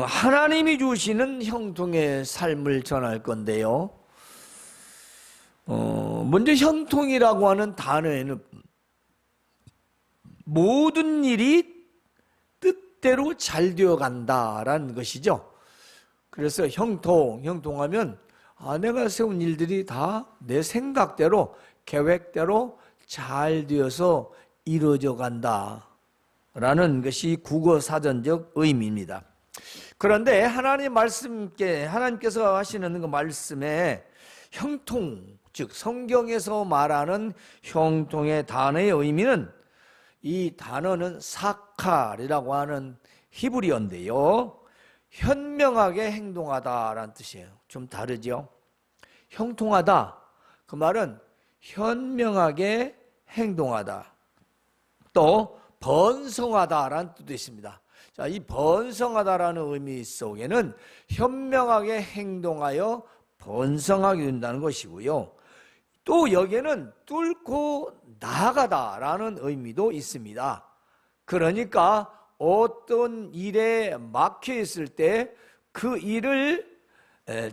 하나님이 주시는 형통의 삶을 전할 건데요. 먼저 형통이라고 하는 단어에는 모든 일이 뜻대로 잘 되어 간다라는 것이죠. 그래서 형통하면 내가 세운 일들이 다 내 생각대로 계획대로 잘 되어서 이루어져 간다라는 것이 국어사전적 의미입니다. 그런데 하나님께서 하시는 그 말씀에 형통, 즉 성경에서 말하는 형통의 단어의 의미는, 이 단어는 사칼이라고 하는 히브리어인데요, 현명하게 행동하다라는 뜻이에요. 좀 다르죠? 형통하다, 그 말은 현명하게 행동하다, 또 번성하다라는 뜻도 있습니다. 자, 이 번성하다라는 의미 속에는 현명하게 행동하여 번성하게 된다는 것이고요, 또 여기에는 뚫고 나아가다라는 의미도 있습니다. 그러니까 어떤 일에 막혀 있을 때 그 일을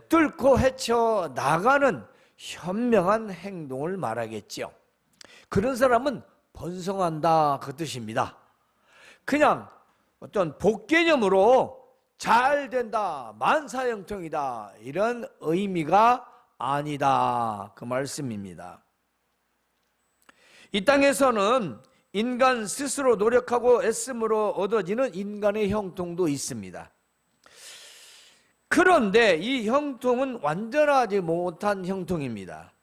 뚫고 헤쳐 나가는 현명한 행동을 말하겠죠. 그런 사람은 번성한다, 그 뜻입니다. 그냥 어떤 복개념으로 잘 된다, 만사형통이다, 이런 의미가 아니다, 그 말씀입니다. 이 땅에서는 인간 스스로 노력하고 애씀으로 얻어지는 인간의 형통도 있습니다. 그런데 이 형통은 완전하지 못한 형통입니다.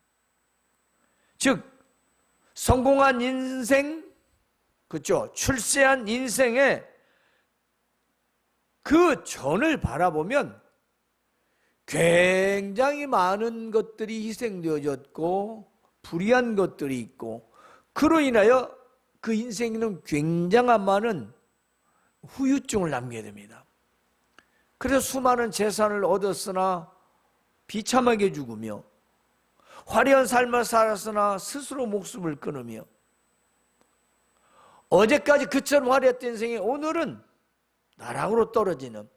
즉 성공한 인생, 그렇죠, 출세한 인생에 그 전을 바라보면 굉장히 많은 것들이 희생되어졌고 불의한 것들이 있고, 그로 인하여 그 인생에는 굉장한 많은 후유증을 남게 됩니다. 그래서 수많은 재산을 얻었으나 비참하게 죽으며, 화려한 삶을 살았으나 스스로 목숨을 끊으며, 어제까지 그처럼 화려했던 인생이 오늘은 나락으로 떨어지는,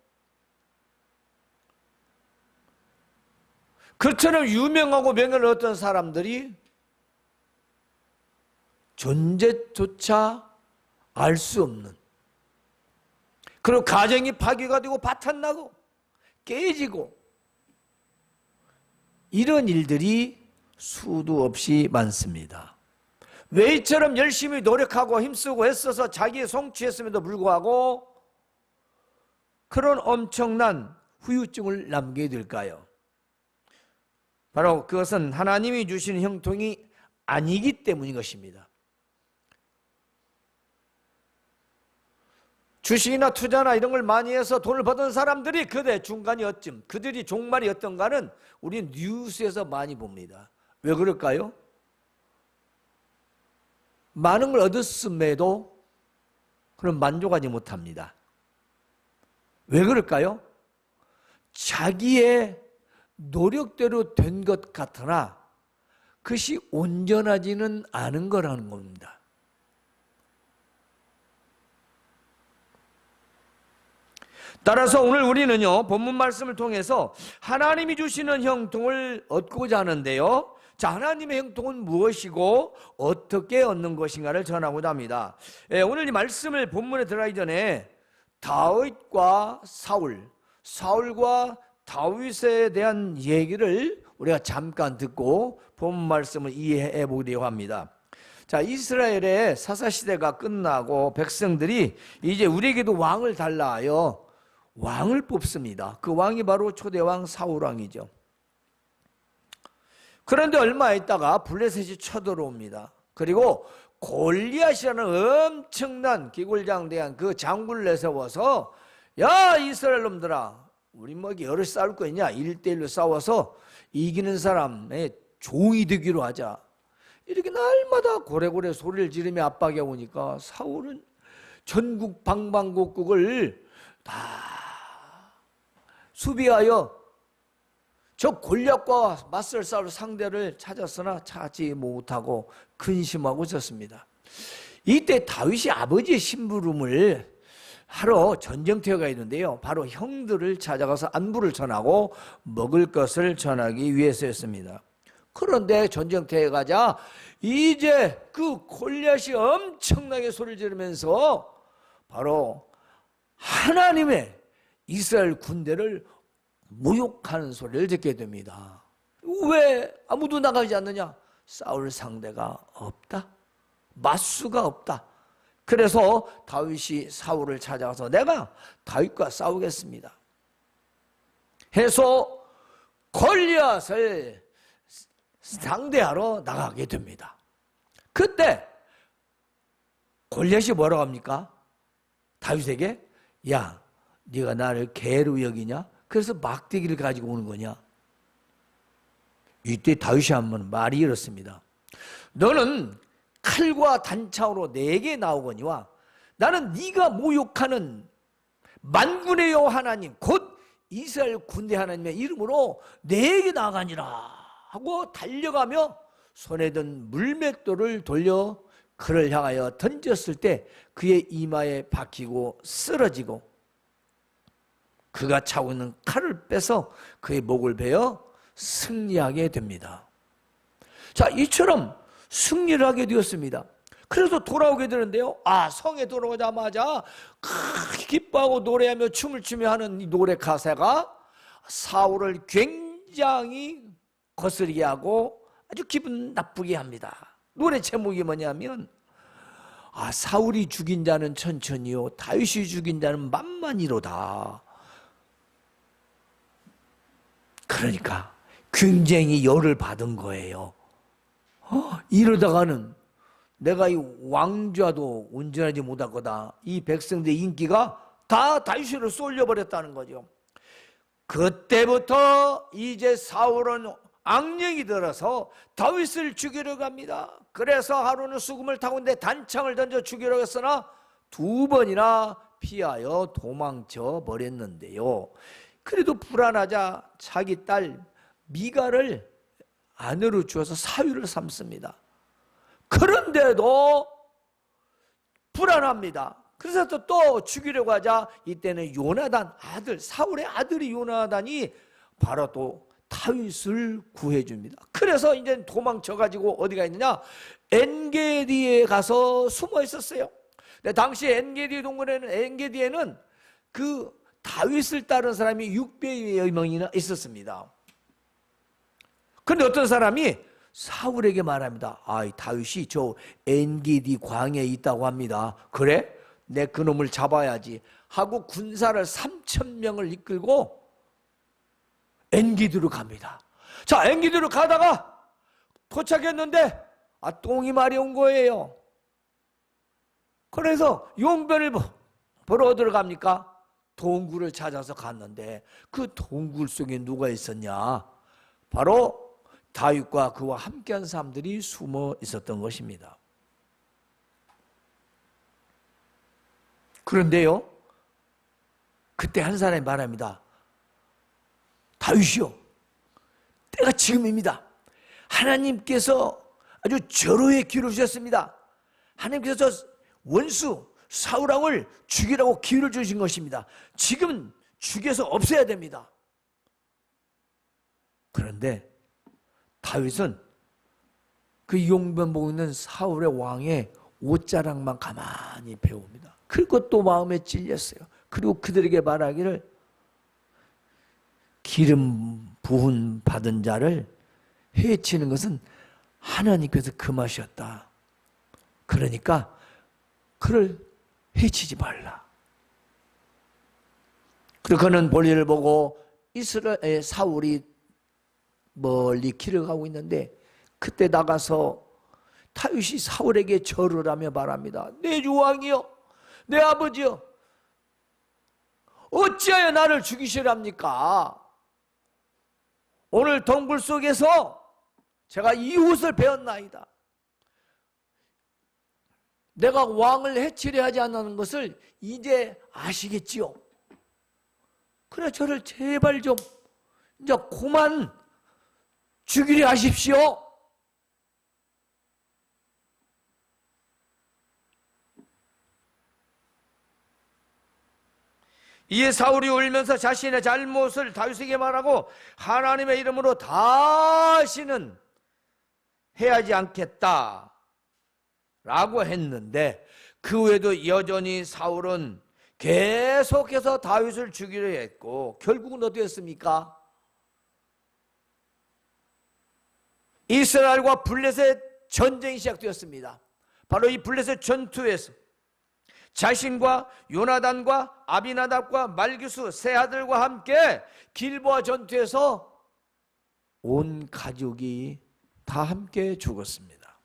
그처럼 유명하고 명예를 얻던 사람들이 존재조차 알 수 없는, 그리고 가정이 파괴가 되고 파탄나고 깨지고, 이런 일들이 수도 없이 많습니다. 왜 이처럼 열심히 노력하고 힘쓰고 애써서 자기의 성취했음에도 불구하고 그런 엄청난 후유증을 남게 될까요? 바로 그것은 하나님이 주신 형통이 아니기 때문인 것입니다. 주식이나 투자나 이런 걸 많이 해서 돈을 버는 사람들이 그대 중간이 어쯤, 그들이 종말이 어떤가는 우리는 뉴스에서 많이 봅니다. 왜 그럴까요? 많은 걸 얻었음에도 그런 만족하지 못합니다. 왜 그럴까요? 자기의 노력대로 된 것 같으나 그것이 온전하지는 않은 거라는 겁니다. 따라서 오늘 우리는요, 본문 말씀을 통해서 하나님이 주시는 형통을 얻고자 하는데요, 자, 하나님의 형통은 무엇이고 어떻게 얻는 것인가를 전하고자 합니다. 오늘 이 말씀을 본문에 들어가기 전에 다윗과 사울과 다윗에 대한 얘기를 우리가 잠깐 듣고 본문 말씀을 이해해 보려고 합니다. 자, 이스라엘의 사사시대가 끝나고 백성들이 이제 우리에게도 왕을 달라 하여 왕을 뽑습니다. 그 왕이 바로 초대왕 사울왕이죠. 그런데 얼마 있다가 블레셋이 쳐들어옵니다. 그리고 골리앗이라는 엄청난 기골장대한 그 장군을 내세워서, 야 이스라엘 놈들아, 우리 뭐 여럿 싸울 거 있냐, 1대1로 싸워서 이기는 사람의 종이 되기로 하자. 이렇게 날마다 고래고래 소리를 지르며 압박해 오니까 사울은 전국 방방곡곡을 다 수비하여 저 골리앗과 맞설 싸울 상대를 찾았으나 찾지 못하고 근심하고 있었습니다. 이때 다윗이 아버지의 심부름을 하러 전쟁터가 있는데요. 바로 형들을 찾아가서 안부를 전하고 먹을 것을 전하기 위해서였습니다. 그런데 전쟁터에 가자 이제 그 골리앗이 엄청나게 소리를 지르면서 바로 하나님의 이스라엘 군대를 모욕하는 소리를 듣게 됩니다. 왜 아무도 나가지 않느냐? 싸울 상대가 없다. 맞수가 없다. 그래서 다윗이 사울을 찾아가서 내가 다윗과 싸우겠습니다 해서 골리앗을 상대하러 나가게 됩니다. 그때 골리앗이 뭐라고 합니까? 다윗에게 야 네가 나를 개로 여기냐? 그래서 막대기를 가지고 오는 거냐? 이때 다윗이 한번 말이 이렇습니다. 너는 칼과 단창으로 내게 나오거니와 나는 네가 모욕하는 만군의 여호와 하나님 곧 이스라엘 군대 하나님의 이름으로 내게 나가니라 하고 달려가며 손에 든 물맷돌을 돌려 그를 향하여 던졌을 때 그의 이마에 박히고 쓰러지고 그가 차고 있는 칼을 빼서 그의 목을 베어 승리하게 됩니다. 자, 이처럼 승리를 하게 되었습니다. 그래서 돌아오게 되는데요. 성에 돌아오자마자 기뻐하고 노래하며 춤을 추며 하는 이 노래 가사가 사울을 굉장히 거스르게 하고 아주 기분 나쁘게 합니다. 노래 제목이 뭐냐면 사울이 죽인 자는 천천히요 다윗이 죽인 자는 만만히로다. 그러니까 굉장히 열을 받은 거예요. 이러다가는 내가 이 왕좌도 온전하지 못할 거다. 이 백성들의 인기가 다 다윗으로 쏠려버렸다는 거죠. 그때부터 이제 사울은 악령이 들어서 다윗을 죽이려 갑니다. 그래서 하루는 수금을 타고 있는데 단창을 던져 죽이려고 했으나 2번이나 피하여 도망쳐 버렸는데요. 그래도 불안하자 자기 딸 미갈을 아내로 주어서 사위를 삼습니다. 그런데도 불안합니다. 그래서 또 죽이려고 하자 이때는 요나단 아들 사울의 아들이 요나단이 바로 또 다윗을 구해줍니다. 그래서 이제 도망쳐가지고 어디가 있느냐 엔게디에 가서 숨어 있었어요. 근데 당시 엔게디 동굴에는 엔게디에는 그 다윗을 따른 사람이 600여 명이나 있었습니다. 그런데 어떤 사람이 사울에게 말합니다. 다윗이 저 엔게디 광야에 있다고 합니다. 그래? 내 그놈을 잡아야지 하고 군사를 3,000명을 이끌고 엔게디로 갑니다. 자, 엔게디로 가다가 도착했는데 똥이 마려운 거예요. 그래서 용변을 보러 어디로 갑니까? 동굴을 찾아서 갔는데 그 동굴 속에 누가 있었냐? 바로 다윗과 그와 함께한 사람들이 숨어 있었던 것입니다. 그런데요, 그때 한 사람이 말합니다. 다윗이요, 때가 지금입니다. 하나님께서 아주 절호의 기회를 주셨습니다. 하나님께서 저 원수 사울왕을 죽이라고 기회를 주신 것입니다. 지금 죽여서 없애야 됩니다. 그런데 다윗은 그 용변 보고 있는 사울의 왕의 옷자락만 가만히 배웁니다. 그리고 또 마음에 찔렸어요. 그리고 그들에게 말하기를 기름 부은 받은 자를 해치는 것은 하나님께서 금하셨다. 그러니까 그를 해치지 말라. 그리고 그는 볼일을 보고 이스라엘 사울이 멀리 길을 가고 있는데 그때 나가서 다윗이 사울에게 절을 하며 말합니다. 내 주 왕이여, 내 아버지여, 어찌하여 나를 죽이시랍니까? 오늘 동굴 속에서 제가 이웃을 베었나이다. 내가 왕을 해치려 하지 않는 것을 이제 아시겠지요? 그래 저를 제발 좀 이제 그만 죽이려 하십시오. 이에 사울이 울면서 자신의 잘못을 다윗에게 말하고 하나님의 이름으로 다시는 해하지 않겠다 라고 했는데, 그 후에도 여전히 사울은 계속해서 다윗을 죽이려 했고, 결국은 어떻게 했습니까? 이스라엘과 블레셋 전쟁이 시작되었습니다. 바로 이 블레셋 전투에서 자신과 요나단과 아비나답과 말기수 세 아들과 함께 길보아 전투에서 온 가족이 다 함께 죽었습니다.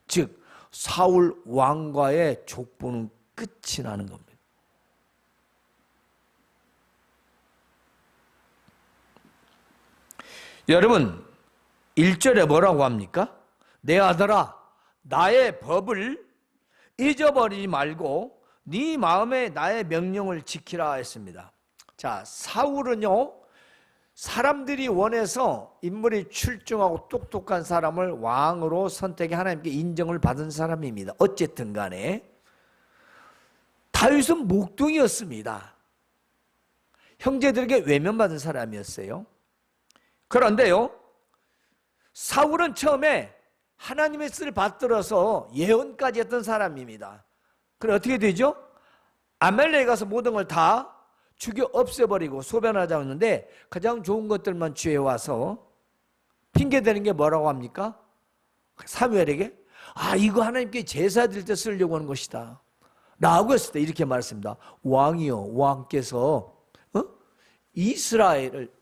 즉 사울 왕과의 족보는 끝이 나는 겁니다. 여러분, 1절에 뭐라고 합니까? 내 아들아, 나의 법을 잊어버리지 말고 네 마음에 나의 명령을 지키라 했습니다. 자, 사울은요, 사람들이 원해서 인물이 출중하고 똑똑한 사람을 왕으로 선택해 하나님께 인정을 받은 사람입니다. 어쨌든 간에 다윗은 목동이었습니다. 형제들에게 외면받은 사람이었어요. 그런데요, 사울은 처음에 하나님의 뜻을 받들어서 예언까지 했던 사람입니다. 그럼 어떻게 되죠? 아말렉에 가서 모든 걸 다 죽여 없애버리고 소변하자고 했는데, 가장 좋은 것들만 취해와서 핑계대는 게 뭐라고 합니까? 사무엘에게 이거 하나님께 제사 드릴 때 쓰려고 하는 것이다 라고 했을 때 이렇게 말했습니다. 왕이요, 왕께서 이스라엘을,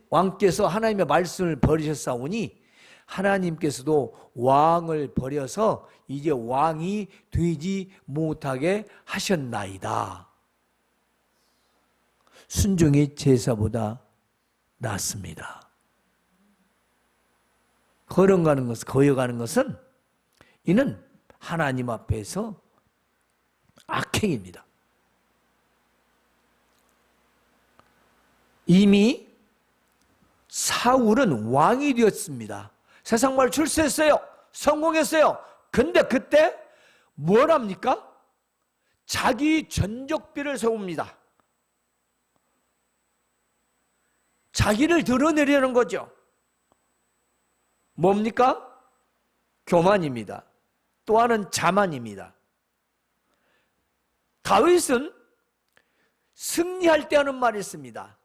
왕께서 하나님의 말씀을 버리셨사오니 하나님께서도 왕을 버려서 이제 왕이 되지 못하게 하셨나이다. 순종이 제사보다 낫습니다. 거여가는 것은 이는 하나님 앞에서 악행입니다. 이미 사울은 왕이 되었습니다. 세상말 출세했어요. 성공했어요. 근데 그때 뭘 합니까? 자기 전적비를 세웁니다. 자기를 드러내려는 거죠. 뭡니까? 교만입니다. 또 하나는 자만입니다. 다윗은 승리할 때 하는 말이 있습니다.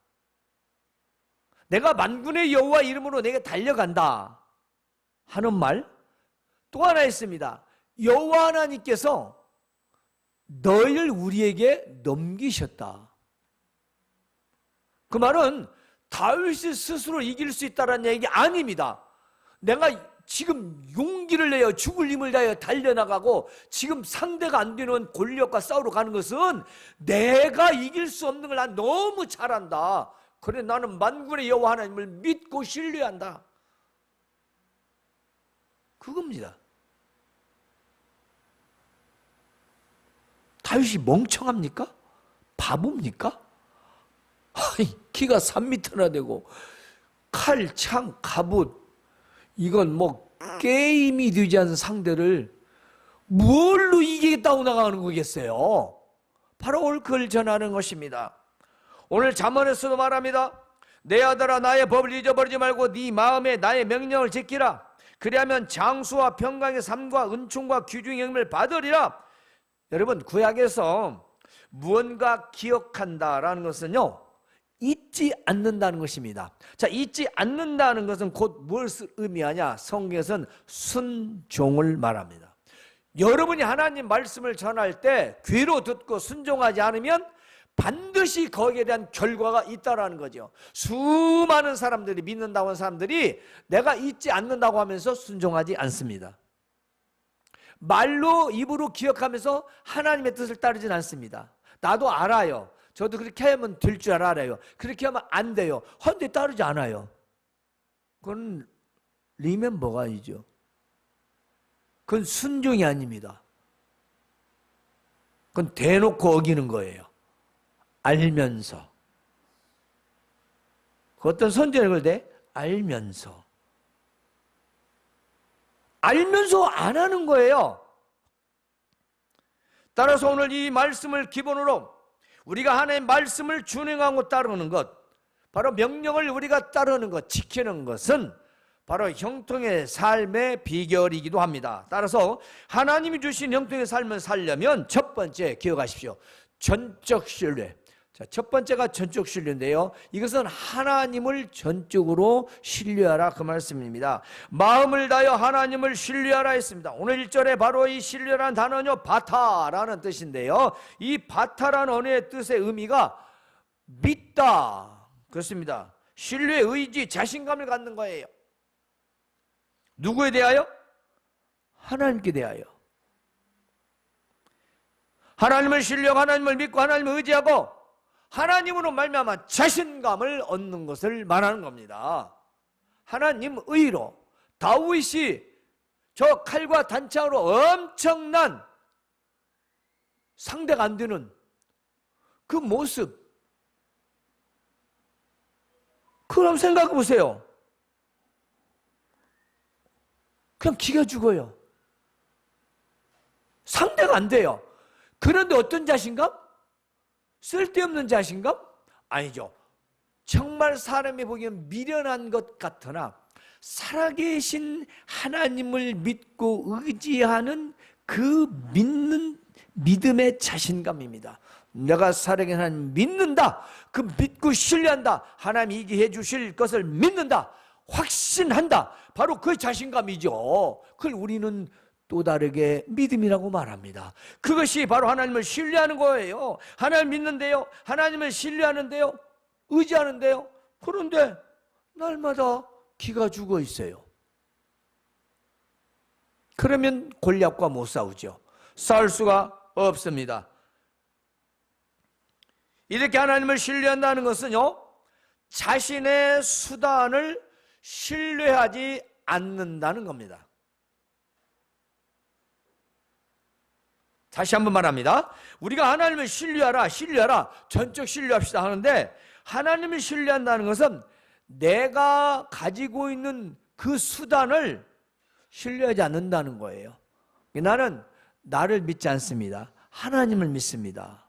내가 만군의 여호와 이름으로 내게 달려간다 하는 말. 또 하나 있습니다. 여호와 하나님께서 너희를 우리에게 넘기셨다. 그 말은 다윗이 스스로 이길 수 있다는 얘기 아닙니다. 내가 지금 용기를 내어 죽을 힘을 다하여 달려나가고 지금 상대가 안 되는 골리앗과 싸우러 가는 것은 내가 이길 수 없는 걸 난 너무 잘한다. 그래, 나는 만군의 여호와 하나님을 믿고 신뢰한다. 그겁니다. 다윗이 멍청합니까? 바보입니까? 키가 3m나 되고 칼, 창, 갑옷, 이건 뭐 게임이 되지 않은 상대를 뭘로 이기겠다고 나가는 거겠어요? 바로 오늘 그걸 전하는 것입니다. 오늘 잠언에서도 말합니다. 내 아들아, 나의 법을 잊어버리지 말고 네 마음에 나의 명령을 지키라. 그리하면 장수와 평강의 삶과 은총과 귀중의 영을 받으리라. 여러분, 구약에서 무언가 기억한다라는 것은요, 잊지 않는다는 것입니다. 자, 잊지 않는다는 것은 곧 무엇을 의미하냐? 성경에서는 순종을 말합니다. 여러분이 하나님 말씀을 전할 때 귀로 듣고 순종하지 않으면 반드시 거기에 대한 결과가 있다라는 거죠. 수많은 사람들이, 믿는다고 하는 사람들이 내가 잊지 않는다고 하면서 순종하지 않습니다. 말로, 입으로 기억하면서 하나님의 뜻을 따르진 않습니다. 나도 알아요. 저도 그렇게 하면 될 줄 알아요. 그렇게 하면 안 돼요. 헌데 따르지 않아요. 그건 리멤버가 아니죠. 그건 순종이 아닙니다. 그건 대놓고 어기는 거예요. 알면서. 그 어떤 선지자는 그럴 때 알면서 안 하는 거예요. 따라서 오늘 이 말씀을 기본으로 우리가 하나님의 말씀을 준행하고 따르는 것, 바로 명령을 우리가 따르는 것, 지키는 것은 바로 형통의 삶의 비결이기도 합니다. 따라서 하나님이 주신 형통의 삶을 살려면 첫 번째 기억하십시오. 전적 신뢰. 자, 첫 번째가 전적 신뢰인데요. 이것은 하나님을 전적으로 신뢰하라 그 말씀입니다. 마음을 다하여 하나님을 신뢰하라 했습니다. 오늘 1절에 바로 이 신뢰라는 단어는요, 바타라는 뜻인데요. 이 바타라는 언어의 뜻의 의미가 믿다 그렇습니다. 신뢰, 의지, 자신감을 갖는 거예요. 누구에 대하여? 하나님께 대하여. 하나님을 신뢰하고 하나님을 믿고 하나님을 의지하고 하나님으로 말미암아 자신감을 얻는 것을 말하는 겁니다. 하나님 의로 다윗이 저 칼과 단창으로 엄청난 상대가 안 되는 그 모습, 그럼 생각해 보세요. 그냥 기가 죽어요. 상대가 안 돼요. 그런데 어떤 자신감? 쓸데없는 자신감? 아니죠. 정말 사람이 보기엔 미련한 것 같으나 살아계신 하나님을 믿고 의지하는 그 믿는 믿음의 자신감입니다. 내가 살아계신 하나님 믿는다. 그 믿고 신뢰한다. 하나님이 이게 해주실 것을 믿는다. 확신한다. 바로 그 자신감이죠. 그걸 우리는 또 다르게 믿음이라고 말합니다. 그것이 바로 하나님을 신뢰하는 거예요. 하나님 믿는데요, 하나님을 신뢰하는데요, 의지하는데요, 그런데 날마다 기가 죽어 있어요. 그러면 골리앗과 못 싸우죠. 싸울 수가 없습니다. 이렇게 하나님을 신뢰한다는 것은요, 자신의 수단을 신뢰하지 않는다는 겁니다. 다시 한번 말합니다. 우리가 하나님을 신뢰하라, 신뢰하라, 전적 신뢰합시다 하는데, 하나님을 신뢰한다는 것은 내가 가지고 있는 그 수단을 신뢰하지 않는다는 거예요. 나는 나를 믿지 않습니다. 하나님을 믿습니다.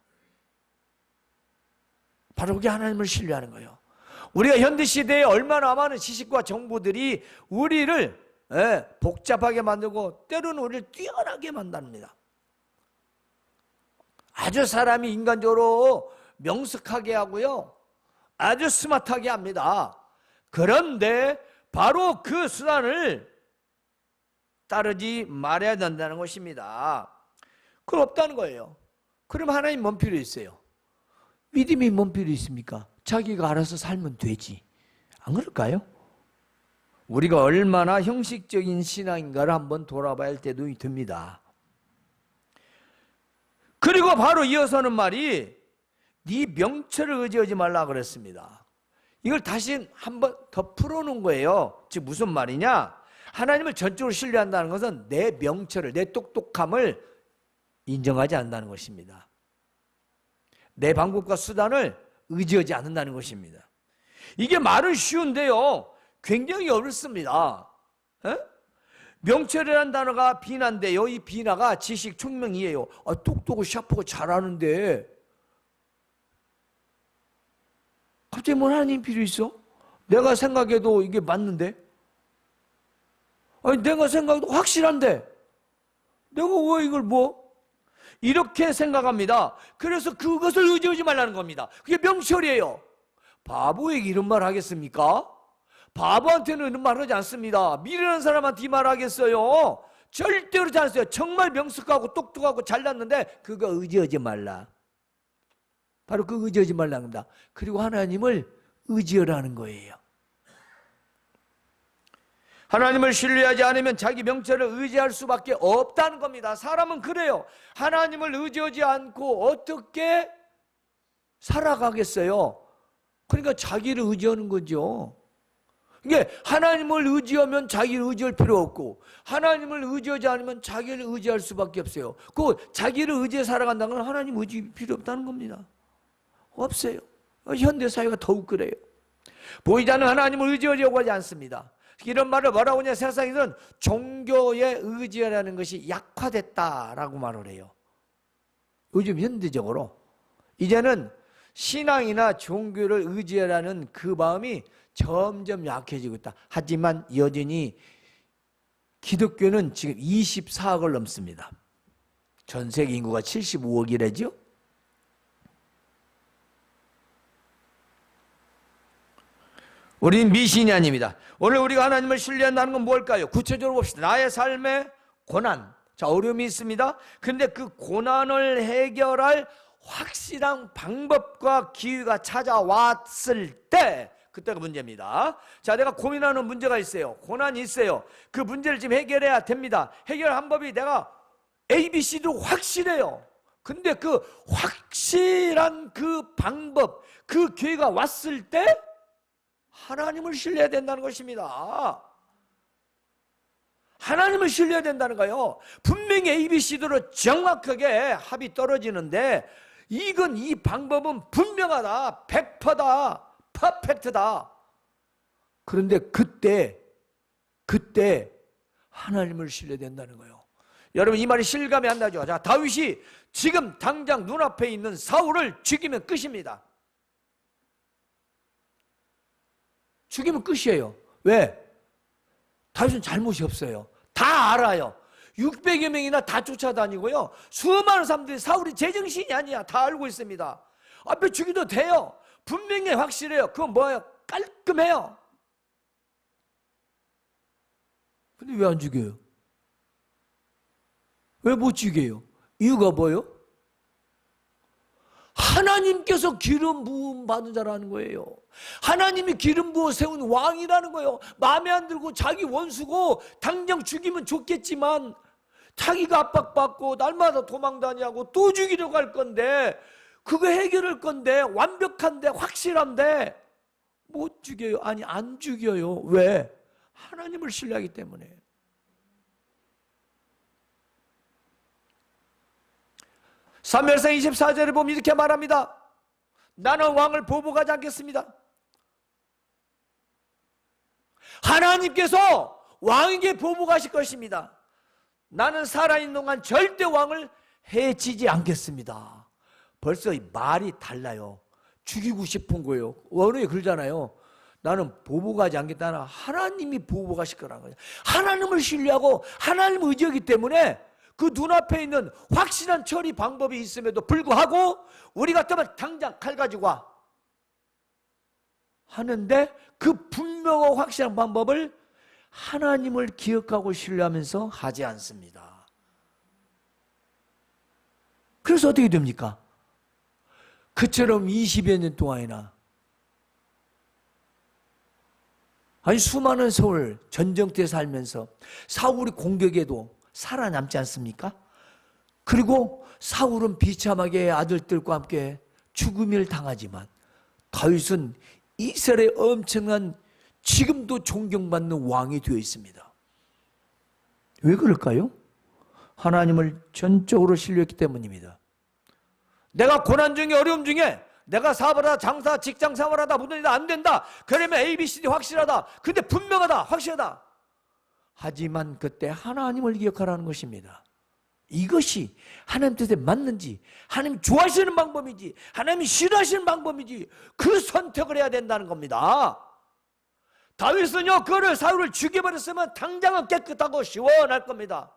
바로 그게 하나님을 신뢰하는 거예요. 우리가 현대시대에 얼마나 많은 지식과 정보들이 우리를 복잡하게 만들고 때로는 우리를 뛰어나게 만듭니다. 아주 사람이 인간적으로 명석하게 하고요, 아주 스마트하게 합니다. 그런데 바로 그 수단을 따르지 말아야 된다는 것입니다. 그건 없다는 거예요. 그럼 하나님 뭔 필요 있어요? 믿음이 뭔 필요 있습니까? 자기가 알아서 살면 되지. 안 그럴까요? 우리가 얼마나 형식적인 신앙인가를 한번 돌아봐야 할 때도 듭니다. 그리고 바로 이어서는 말이 네 명철을 의지하지 말라 그랬습니다. 이걸 다시 한번 더 풀어놓은 거예요. 즉 무슨 말이냐? 하나님을 전적으로 신뢰한다는 것은 내 명철을, 내 똑똑함을 인정하지 않는다는 것입니다. 내 방법과 수단을 의지하지 않는다는 것입니다. 이게 말은 쉬운데요, 굉장히 어렵습니다. 명철이라는 단어가 비나인데요, 이 비나가 지식, 총명이에요. 똑똑하고 샤프고 잘하는데 갑자기 뭐 하나님 필요 있어? 내가 생각해도 이게 맞는데? 내가 생각해도 확실한데 내가 왜 이걸 뭐? 이렇게 생각합니다. 그래서 그것을 의지하지 말라는 겁니다. 그게 명철이에요. 바보에게 이런 말 하겠습니까? 바보한테는 이런 말 하지 않습니다. 미련한 사람한테 이 말 하겠어요? 절대로 하지 않았어요. 정말 명석하고 똑똑하고 잘났는데 그거 의지하지 말라. 바로 그 의지하지 말라는 겁니다. 그리고 하나님을 의지하라는 거예요. 하나님을 신뢰하지 않으면 자기 명철을 의지할 수밖에 없다는 겁니다. 사람은 그래요. 하나님을 의지하지 않고 어떻게 살아가겠어요? 그러니까 자기를 의지하는 거죠. 이게 하나님을 의지하면 자기를 의지할 필요 없고, 하나님을 의지하지 않으면 자기를 의지할 수밖에 없어요. 그 자기를 의지해 살아간다는 건 하나님 의지 필요 없다는 겁니다. 없어요. 현대사회가 더욱 그래요. 보이지 않는 하나님을 의지하려고 하지 않습니다. 이런 말을 뭐라고 하냐, 세상에서는 종교에 의지하라는 것이 약화됐다라고 말을 해요. 요즘 현대적으로 이제는 신앙이나 종교를 의지하라는 그 마음이 점점 약해지고 있다. 하지만 여전히 기독교는 지금 24억을 넘습니다. 전 세계 인구가 75억이래죠. 우리는 미신이 아닙니다. 오늘 우리가 하나님을 신뢰한다는 건 뭘까요? 구체적으로 봅시다. 나의 삶의 고난, 자, 어려움이 있습니다. 그런데 그 고난을 해결할 확실한 방법과 기회가 찾아왔을 때, 그때가 문제입니다. 자, 내가 고민하는 문제가 있어요. 고난이 있어요. 그 문제를 지금 해결해야 됩니다. 해결 방법이 내가 ABC도 확실해요. 근데 그 확실한 그 방법, 그 기회가 왔을 때 하나님을 신뢰해야 된다는 것입니다. 하나님을 신뢰해야 된다는 거예요. 분명히 ABC대로 정확하게 합이 떨어지는데 이건 이 방법은 분명하다, 100%다, 퍼펙트다. 그런데 그때 하나님을 신뢰해야 된다는 거예요. 여러분, 이 말이 실감이 안 나죠? 자, 다윗이 지금 당장 눈앞에 있는 사울을 죽이면 끝입니다. 죽이면 끝이에요. 왜? 다윗은 잘못이 없어요. 다 알아요. 600여 명이나 다 쫓아다니고요. 수많은 사람들이 사울이 제정신이 아니야. 다 알고 있습니다. 앞에 죽이도 돼요. 분명히 확실해요. 그건 뭐예요? 깔끔해요. 근데 왜 안 죽여요? 왜 못 죽여요? 이유가 뭐예요? 하나님께서 기름 부음 받은 자라는 거예요. 하나님이 기름 부어 세운 왕이라는 거예요. 마음에 안 들고 자기 원수고 당장 죽이면 좋겠지만 자기가 압박받고 날마다 도망다니고 또 죽이려고 할 건데, 그거 해결할 건데, 완벽한데, 확실한데 못 죽여요. 아니, 안 죽여요. 왜? 하나님을 신뢰하기 때문에. 사무엘상 24절에 보면 이렇게 말합니다. 나는 왕을 보복하지 않겠습니다. 하나님께서 왕에게 보복하실 것입니다. 나는 살아있는 동안 절대 왕을 해치지 않겠습니다. 벌써 이 말이 달라요. 죽이고 싶은 거예요. 원어에 그러잖아요. 나는 보복하지 않겠다는, 하나님이 보복하실 거라는 거예요. 하나님을 신뢰하고 하나님을 의지하기 때문에 그 눈앞에 있는 확실한 처리 방법이 있음에도 불구하고 우리 같으면 당장 칼 가지고 와 하는데, 그 분명하고 확실한 방법을 하나님을 기억하고 신뢰하면서 하지 않습니다. 그래서 어떻게 됩니까? 그처럼 20여 년 동안이나, 아니 수많은 세월 전쟁터에 살면서 사울이 공격에도 살아남지 않습니까? 그리고 사울은 비참하게 아들들과 함께 죽음을 당하지만 다윗은 이스라엘의 엄청난, 지금도 존경받는 왕이 되어 있습니다. 왜 그럴까요? 하나님을 전적으로 신뢰했기 때문입니다. 내가 고난 중에, 어려움 중에 내가 사업하다, 장사, 직장 생활하다, 무슨 일이 안 된다. 그러면 ABCD 확실하다. 근데 분명하다, 확실하다. 하지만 그때 하나님을 기억하라는 것입니다. 이것이 하나님 뜻에 맞는지, 하나님 좋아하시는 방법이지, 하나님이 싫어하시는 방법이지, 그 선택을 해야 된다는 겁니다. 다윗은요, 그를 사울을 죽여버렸으면 당장은 깨끗하고 시원할 겁니다.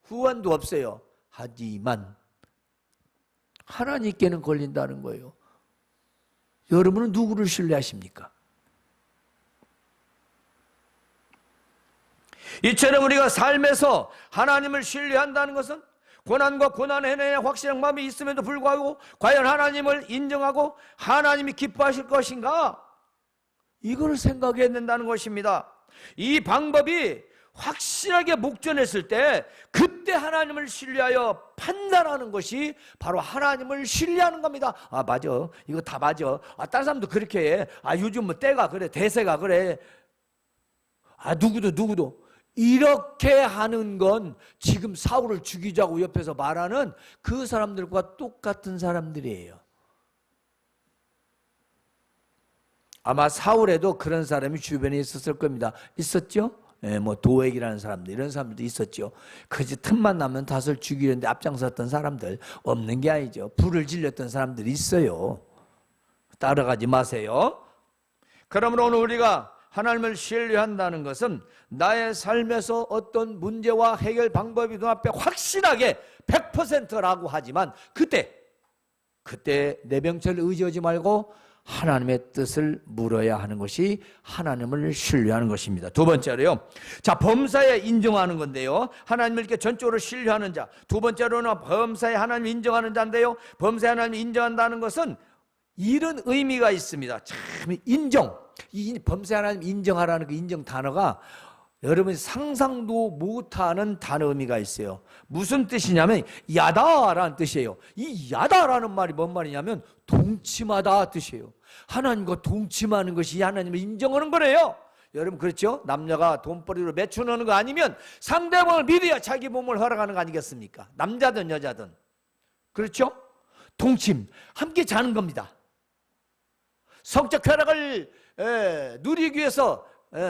후환도 없어요. 하지만 하나님께는 걸린다는 거예요. 여러분은 누구를 신뢰하십니까? 이처럼 우리가 삶에서 하나님을 신뢰한다는 것은 고난과 고난을 해내야 확실한 마음이 있음에도 불구하고 과연 하나님을 인정하고 하나님이 기뻐하실 것인가? 이걸 생각해야 된다는 것입니다. 이 방법이 확실하게 목전했을 때 그때 하나님을 신뢰하여 판단하는 것이 바로 하나님을 신뢰하는 겁니다. 아, 맞아, 이거 다 맞아. 아, 다른 사람도 그렇게 해. 아, 요즘 뭐 때가 그래, 대세가 그래. 아, 누구도 이렇게 하는 건 지금 사울을 죽이자고 옆에서 말하는 그 사람들과 똑같은 사람들이에요. 아마 사울에도 그런 사람이 주변에 있었을 겁니다. 있었죠? 뭐 도액이라는 사람들, 이런 사람들도 있었죠. 그저 틈만 나면 다섯을 죽이려는데 앞장섰던 사람들, 없는 게 아니죠. 불을 질렸던 사람들이 있어요. 따라가지 마세요. 그러므로 오늘 우리가 하나님을 신뢰한다는 것은 나의 삶에서 어떤 문제와 해결 방법이 눈앞에 확실하게 100%라고 하지만 그때 내 병철을 의지하지 말고 하나님의 뜻을 물어야 하는 것이 하나님을 신뢰하는 것입니다. 두 번째로요, 자, 범사에 인정하는 건데요, 하나님을 이렇게 전적으로 신뢰하는 자. 두 번째로는 범사에 하나님을 인정하는 자인데요, 범사에 하나님을 인정한다는 것은 이런 의미가 있습니다. 참, 인정, 이 범사에 하나님 인정하라는 그 인정 단어가 여러분이 상상도 못하는 단어 의미가 있어요. 무슨 뜻이냐면 야다라는 뜻이에요. 이 야다라는 말이 뭔 말이냐면 동침하다 뜻이에요. 하나님과 동침하는 것이 하나님을 인정하는 거래요. 여러분 그렇죠? 남녀가 돈벌이로 매춘하는 거 아니면 상대방을 믿어야 자기 몸을 허락하는 거 아니겠습니까? 남자든 여자든. 그렇죠? 동침, 함께 자는 겁니다. 성적 쾌락을 누리기 위해서,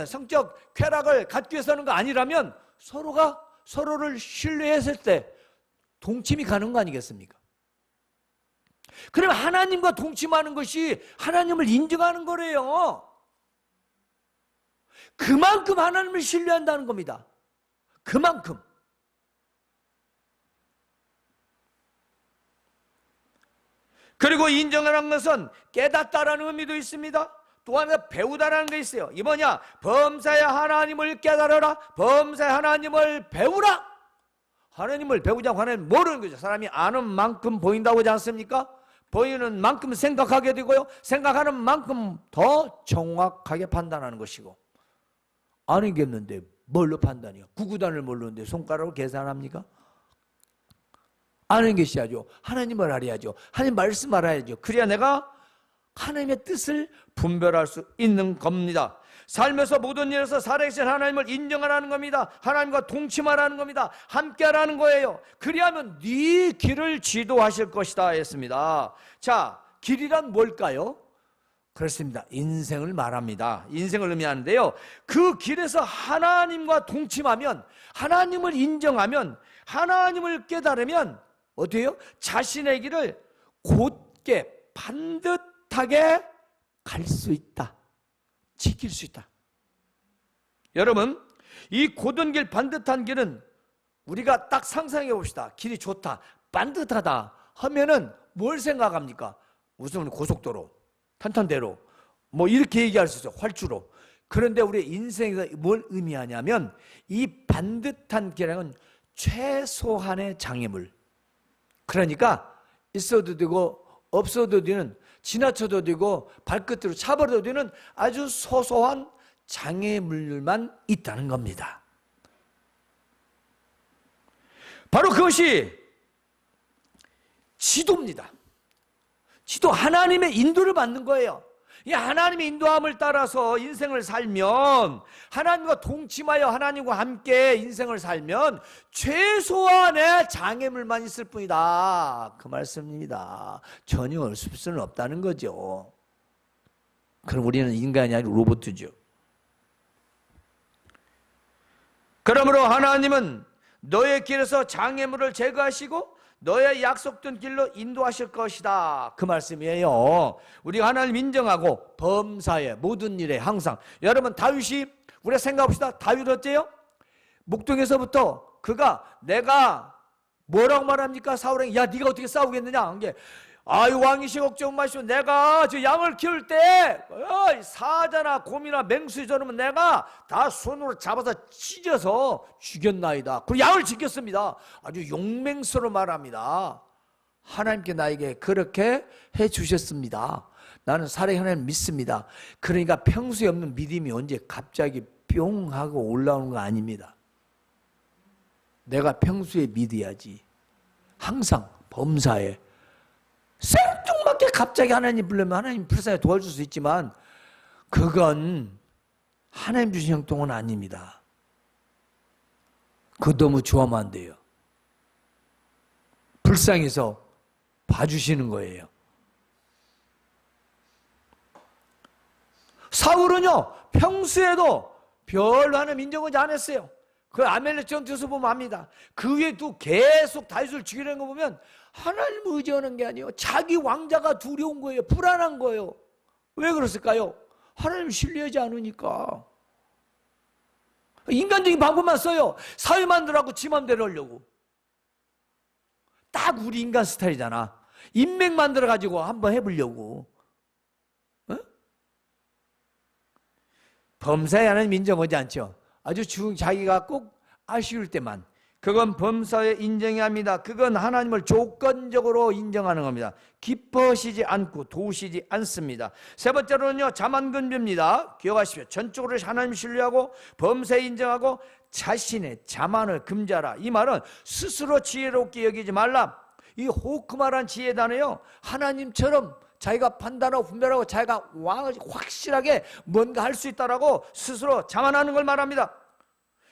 성적 쾌락을 갖기 위해서 하는 거 아니라면 서로가 서로를 신뢰했을 때 동침이 가는 거 아니겠습니까? 그러면 하나님과 동침하는 것이 하나님을 인정하는 거래요. 그만큼 하나님을 신뢰한다는 겁니다. 그만큼. 그리고 인정하는 것은 깨닫다라는 의미도 있습니다. 또 하나 배우다라는 게 있어요. 이 뭐냐? 범사에 하나님을 깨달아라. 범사에 하나님을 배우라. 하나님을 배우자고 하나님 모르는 거죠. 사람이 아는 만큼 보인다고 하지 않습니까? 보이는 만큼 생각하게 되고요, 생각하는 만큼 더 정확하게 판단하는 것이고. 아는 게 없는데 뭘로 판단해요? 구구단을 모르는데 손가락으로 계산합니까? 아는 것이 야죠. 하나님을 알아야죠. 하나님 말씀 알아야죠. 그래야 내가 하나님의 뜻을 분별할 수 있는 겁니다. 삶에서 모든 일에서 살아계신 하나님을 인정하라는 겁니다. 하나님과 동침하라는 겁니다. 함께하라는 거예요. 그리하면 네 길을 지도하실 것이다 했습니다. 자, 길이란 뭘까요? 그렇습니다. 인생을 말합니다. 인생을 의미하는데요, 그 길에서 하나님과 동침하면, 하나님을 인정하면, 하나님을 깨달으면 어떻게 해요? 자신의 길을 곧게 반듯하게 갈 수 있다. 지킬 수 있다. 여러분, 이 곧은 길, 반듯한 길은 우리가 딱 상상해 봅시다. 길이 좋다, 반듯하다 하면은 뭘 생각합니까? 우선 고속도로, 탄탄대로, 뭐 이렇게 얘기할 수 있어요. 활주로. 그런데 우리 인생에서 뭘 의미하냐면 이 반듯한 길은 최소한의 장애물, 그러니까 있어도 되고 없어도 되는, 지나쳐도 되고 발끝으로 차버려도 되는 아주 소소한 장애물만 있다는 겁니다. 바로 그것이 지도입니다. 지도, 하나님의 인도를 받는 거예요. 이 하나님의 인도함을 따라서 인생을 살면, 하나님과 동침하여 하나님과 함께 인생을 살면 최소한의 장애물만 있을 뿐이다, 그 말씀입니다. 전혀 어설플 수는 없다는 거죠. 그럼 우리는 인간이 아니라 로봇이죠. 그러므로 하나님은 너의 길에서 장애물을 제거하시고 너의 약속된 길로 인도하실 것이다, 그 말씀이에요. 우리가 하나님 인정하고 범사에 모든 일에 항상, 여러분 다윗이, 우리가 생각합시다. 다윗 어때요? 목동에서부터 그가, 내가 뭐라고 말합니까? 사울에게, 야 네가 어떻게 싸우겠느냐 한 게, 아유 왕이시 걱정 마시고 내가 저 양을 키울 때 사자나 곰이나 맹수 저러면 내가 다 손으로 잡아서 찢어서 죽였나이다. 그리고 양을 지켰습니다. 아주 용맹스러워 말합니다. 하나님께 나에게 그렇게 해주셨습니다. 나는 살아의 하나님 믿습니다. 그러니까 평소에 없는 믿음이 언제 갑자기 뿅 하고 올라오는 거 아닙니다. 내가 평소에 믿어야지. 항상 범사에 생뚱맞게 갑자기 하나님 부르면 하나님 불쌍히 도와줄 수 있지만 그건 하나님 주신 형통은 아닙니다. 그거 너무 좋아하면 안 돼요. 불쌍해서 봐주시는 거예요. 사울은요 평소에도 별로 하나님 인정하지 않았어요. 그 아멜렉 전투에서 보면 압니다. 그 위에도 계속 다윗을 죽이려는 거 보면 하나님을 의지하는 게 아니에요. 자기 왕자가 두려운 거예요. 불안한 거예요. 왜 그랬을까요? 하나님을 신뢰하지 않으니까. 인간적인 방법만 써요. 사회 만들라고 지 맘대로 하려고. 딱 우리 인간 스타일이잖아. 인맥 만들어가지고 한번 해보려고. 어? 범사에 하나님 인정하지 않죠. 아주 자기가 꼭 아쉬울 때만. 그건 범사에 인정해야 합니다. 그건 하나님을 조건적으로 인정하는 겁니다. 기뻐하시지 않고 도우시지 않습니다. 세 번째로는요, 자만근비입니다. 기억하십시오. 전적으로 하나님 신뢰하고 범사에 인정하고 자신의 자만을 금지하라. 이 말은 스스로 지혜롭게 여기지 말라. 이 호크마란 지혜 단어요, 하나님처럼 자기가 판단하고 분별하고 자기가 확실하게 뭔가 할 수 있다라고 스스로 자만하는 걸 말합니다.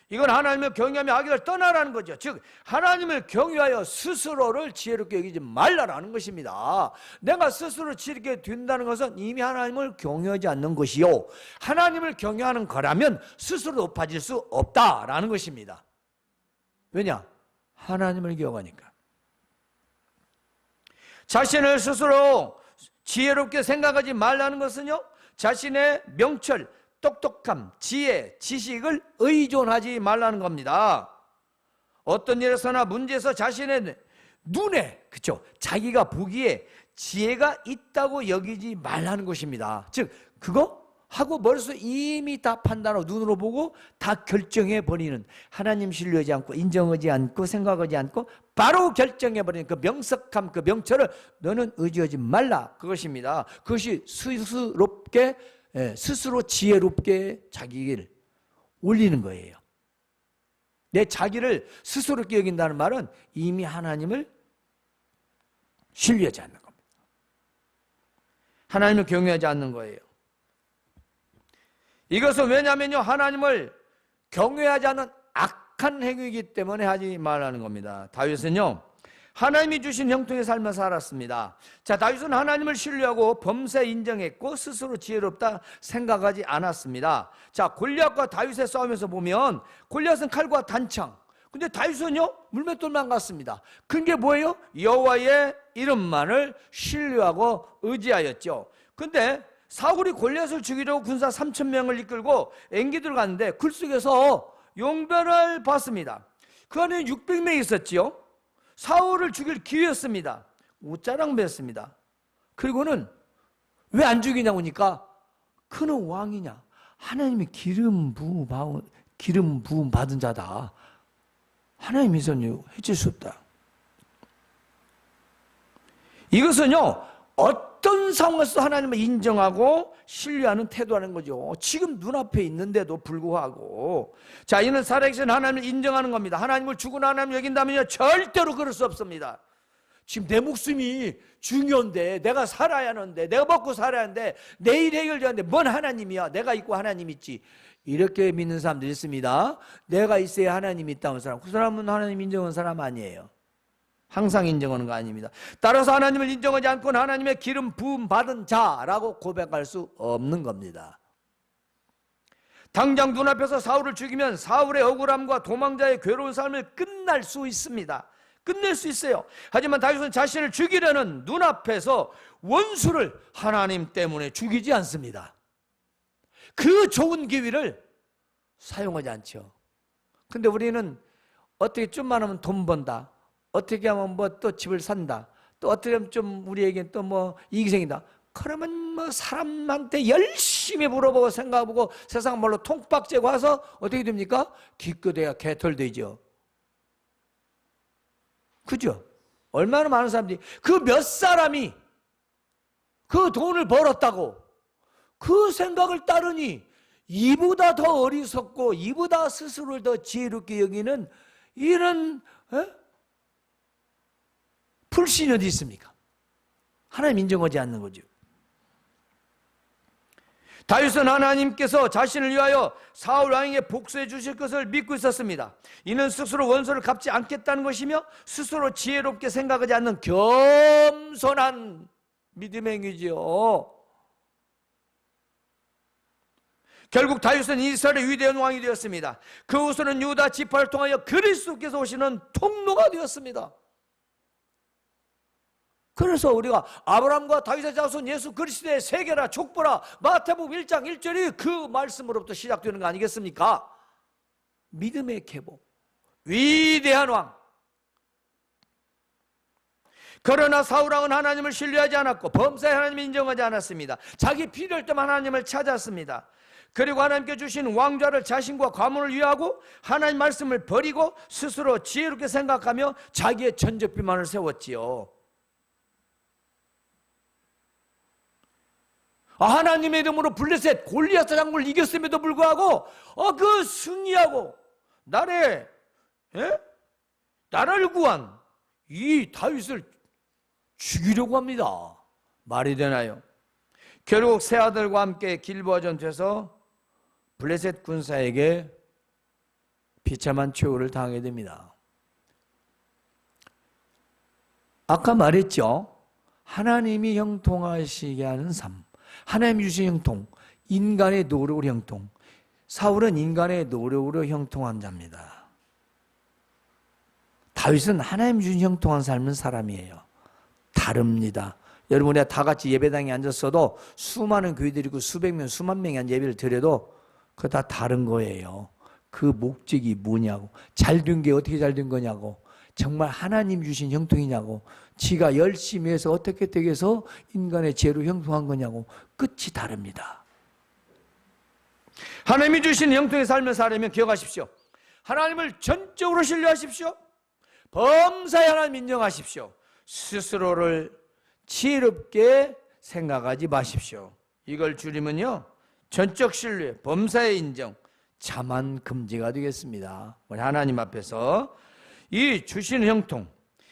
이건 하나님을 경외하며 악을 떠나라는 거죠. 즉 하나님을 경외하여 스스로를 지혜롭게 여기지 말라라는 것입니다. 내가 스스로 지혜롭게 된다는 것은 이미 하나님을 경외하지 않는 것이요, 하나님을 경외하는 거라면 스스로 높아질 수 없다라는 것입니다. 왜냐? 하나님을 기억하니까. 자신을 스스로 지혜롭게 생각하지 말라는 것은요, 자신의 명철, 똑똑함, 지혜, 지식을 의존하지 말라는 겁니다. 어떤 일에서나 문제에서 자신의 눈에, 그렇죠, 자기가 보기에 지혜가 있다고 여기지 말라는 것입니다. 즉 그거 하고 머릿속에 이미 다 판단하고 눈으로 보고 다 결정해버리는, 하나님 신뢰하지 않고 인정하지 않고 생각하지 않고 바로 결정해버리는 그 명석함, 그 명철을 너는 의지하지 말라, 그것입니다. 그것이 스스로 지혜롭게 자기를 올리는 거예요. 내 자기를 스스롭게 여긴다는 말은 이미 하나님을 신뢰하지 않는 겁니다. 하나님을 경외하지 않는 거예요. 이것은 왜냐하면요, 하나님을 경외하지 않는 악한 행위이기 때문에 하지 말라는 겁니다. 다윗은요, 하나님이 주신 형통의 삶을 살았습니다. 자, 다윗은 하나님을 신뢰하고 범사에 인정했고 스스로 지혜롭다 생각하지 않았습니다. 자, 골리앗과 다윗의 싸움에서 보면 골리앗은 칼과 단창, 근데 다윗은요 물맷돌만 갔습니다. 그게 뭐예요? 여호와의 이름만을 신뢰하고 의지하였죠. 근데 사울이 골리앗을 죽이려고 군사 3,000명을 이끌고 엔게디로 갔는데 굴 속에서 용변을 봤습니다. 그 안에 600명이 있었지요. 사울을 죽일 기회였습니다. 옷자랑 맸습니다. 그리고는 왜 안 죽이냐고 하니까 그는 왕이냐, 하나님이 기름 부음 받은 자다, 하나님의 손이 해칠 수 없다. 이것은요 어떤 상황에서 하나님을 인정하고 신뢰하는 태도라는 거죠. 지금 눈앞에 있는데도 불구하고. 자, 이는 살아계신 하나님을 인정하는 겁니다. 하나님을 죽은 하나님을 여긴다면요 절대로 그럴 수 없습니다. 지금 내 목숨이 중요한데, 내가 살아야 하는데, 내가 먹고 살아야 하는데, 내일 해결되는데 뭔 하나님이야, 내가 있고 하나님 있지, 이렇게 믿는 사람들이 있습니다. 내가 있어야 하나님이 있다는 사람, 그 사람은 하나님 인정하는 사람 아니에요. 항상 인정하는 거 아닙니다. 따라서 하나님을 인정하지 않고는 하나님의 기름 부음 받은 자라고 고백할 수 없는 겁니다. 당장 눈앞에서 사울을 죽이면 사울의 억울함과 도망자의 괴로운 삶을 끝낼 수 있습니다. 끝낼 수 있어요. 하지만 다윗은 자신을 죽이려는 눈앞에서 원수를 하나님 때문에 죽이지 않습니다. 그 좋은 기회를 사용하지 않죠. 근데 우리는 어떻게 좀만 하면 돈 번다, 어떻게 하면 뭐 또 집을 산다, 또 어떻게 하면 좀 우리에게 또 뭐 이익이 생긴다, 그러면 뭐 사람한테 열심히 물어보고 생각해보고 세상 말로 통박제고 와서 어떻게 됩니까? 기껏해야 개털되죠. 그죠? 얼마나 많은 사람들이, 그 몇 사람이 그 돈을 벌었다고 그 생각을 따르니 이보다 더 어리석고 이보다 스스로를 더 지혜롭게 여기는 이런 불신이 어디 있습니까? 하나님 인정하지 않는 거죠. 다윗은 하나님께서 자신을 위하여 사울 왕에게 복수해 주실 것을 믿고 있었습니다. 이는 스스로 원수를 갚지 않겠다는 것이며 스스로 지혜롭게 생각하지 않는 겸손한 믿음의 행위지요. 결국 다윗은 이스라엘의 위대한 왕이 되었습니다. 그 후손은 유다 지파를 통하여 그리스도께서 오시는 통로가 되었습니다. 그래서 우리가 아브라함과 다윗의 자손 예수 그리스도의 세계라 족보라 마태복음 1장 1절이 그 말씀으로부터 시작되는 거 아니겠습니까? 믿음의 계보, 위대한 왕. 그러나 사울왕은 하나님을 신뢰하지 않았고 범사에 하나님을 인정하지 않았습니다. 자기 필요할 때만 하나님을 찾았습니다. 그리고 하나님께 주신 왕좌를 자신과 가문을 위하고 하나님 말씀을 버리고 스스로 지혜롭게 생각하며 자기의 전적비만을 세웠지요. 하나님의 이름으로 블레셋 골리앗 장군을 이겼음에도 불구하고 그 승리하고 나를 구한 이 다윗을 죽이려고 합니다. 말이 되나요? 결국 세 아들과 함께 길보아 전투에서 블레셋 군사에게 비참한 최후를 당하게 됩니다. 아까 말했죠. 하나님이 형통하시게 하는 삶, 하나님이 주신 형통, 인간의 노력으로 형통. 사울은 인간의 노력으로 형통한 자입니다. 다윗은 하나님이 주신 형통한 삶은 사람이에요. 다릅니다. 여러분이 다 같이 예배당에 앉았어도 수많은 교회들이 있고 수백 명, 수만 명이 한 예배를 드려도 그거 다 다른 거예요. 그 목적이 뭐냐고, 잘된 게 어떻게 잘된 거냐고, 정말 하나님 주신 형통이냐고, 지가 열심히 해서 어떻게 해서 인간의 죄로 형통한 거냐고, 끝이 다릅니다. 하나님이 주신 형통의 삶을 살려면 기억하십시오. 하나님을 전적으로 신뢰하십시오. 범사에 하나님 인정하십시오. 스스로를 지혜롭게 생각하지 마십시오. 이걸 줄이면요, 전적 신뢰, 범사의 인정, 자만 금지가 되겠습니다. 우리 하나님 앞에서 이 주신 형통,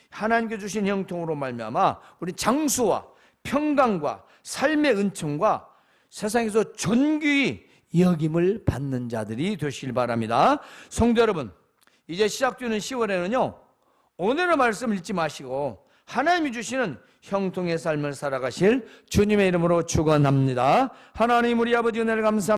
하나님께 주신 형통으로 말미암아 우리 장수와 평강과 삶의 은총과 세상에서 존귀히 여김을 받는 자들이 되시길 바랍니다. 성도 여러분, 이제 시작되는 10월에는요 오늘의 말씀 읽지 마시고 하나님이 주시는 형통의 삶을 살아가실 주님의 이름으로 축원합니다. 하나님 우리 아버지 은혜를 감사합니다.